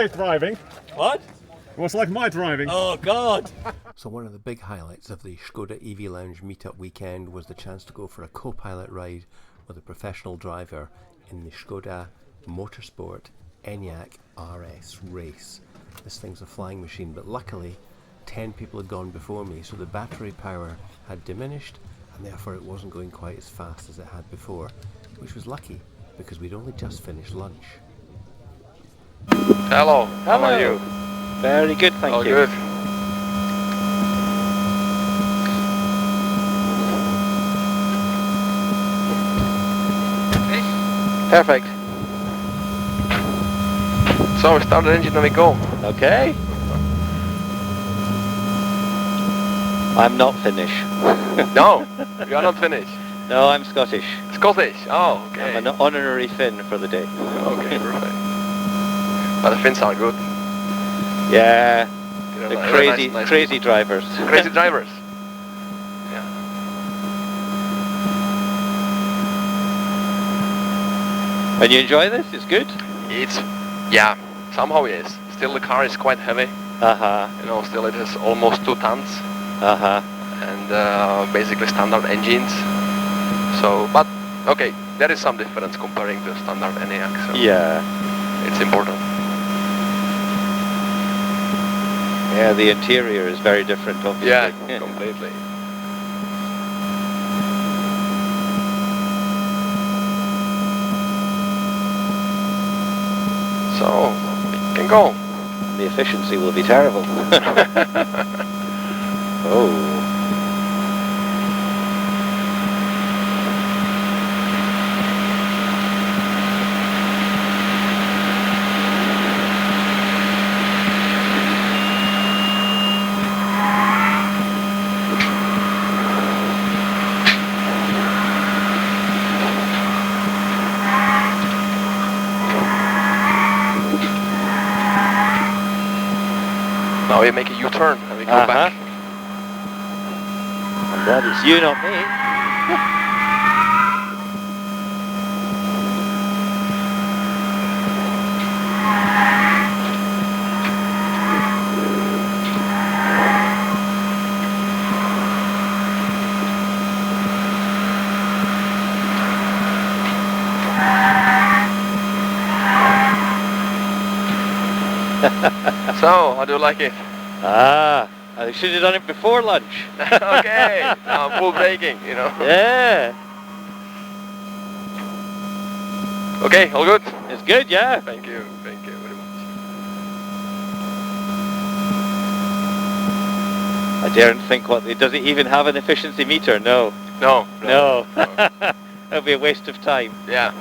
my driving. What? It was like my driving. Oh, God. So one of the big highlights of the Skoda EV Lounge meetup weekend was the chance to go for a co-pilot ride with a professional driver in the Skoda Motorsport Enyaq RS Race. This thing's a flying machine, but luckily 10 people had gone before me, so the battery power had diminished and therefore it wasn't going quite as fast as it had before, which was lucky because we'd only just finished lunch. Hello, how are you? Very good, thank you. Good. Perfect. So we start the engine and we go. Okay. I'm not Finnish. No, you are not Finnish. No, I'm Scottish. Scottish, oh, okay. I'm an honorary Finn for the day. Okay, perfect. But the Finns are good. Yeah, You know, the like, nice crazy drivers. Crazy drivers. Yeah. And you enjoy this? It's good? It's, yeah, somehow yes. Still the car is quite heavy. Uh-huh. You know, still it has almost 2 tons. Uh-huh. And basically standard engines. So, but okay, there is some difference comparing to standard Enyaq. So Yeah. it's important. Yeah, the interior is very different, obviously. Yeah, completely. So, we can go. The efficiency will be terrible. Oh. Now we make a U-turn and we go back. I'm glad it's you, not me. So, how do you like it? Ah, I should have done it before lunch. Okay, now full braking, you know. Yeah, Okay, all good? it's good, yeah. Thank you very much. I daren't think does it even have an efficiency meter? No. No. No. That'll be a waste of time. Yeah.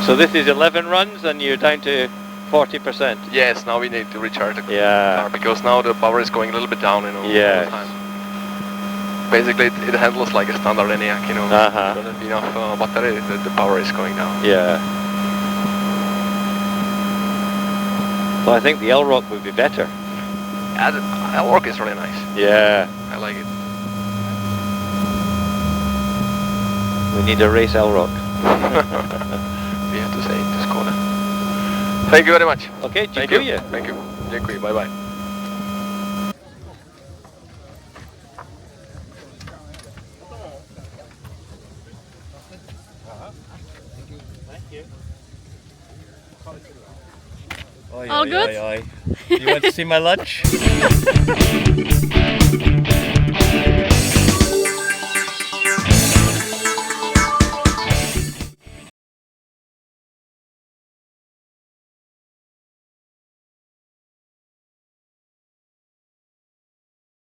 So this is 11 runs and you're down to 40%. Yes, now we need to recharge the Yeah. car because now the power is going a little bit down, you know, Yes. all the time. Basically, it handles like a standard Enyaq, you know. Uh-huh. Don't have enough battery, the power is going down. Yeah. Well, I think the L-Rock would be better. Yeah, the Enyaq is really nice. Yeah. I like it. We need a race L-Rock. We have to say it to Skoda. Thank you very much. Okay, Thank you. dziękuję. Thank you. Dziękuję. Bye bye. Oi, All oi, good? oi, oi. You want to see my lunch?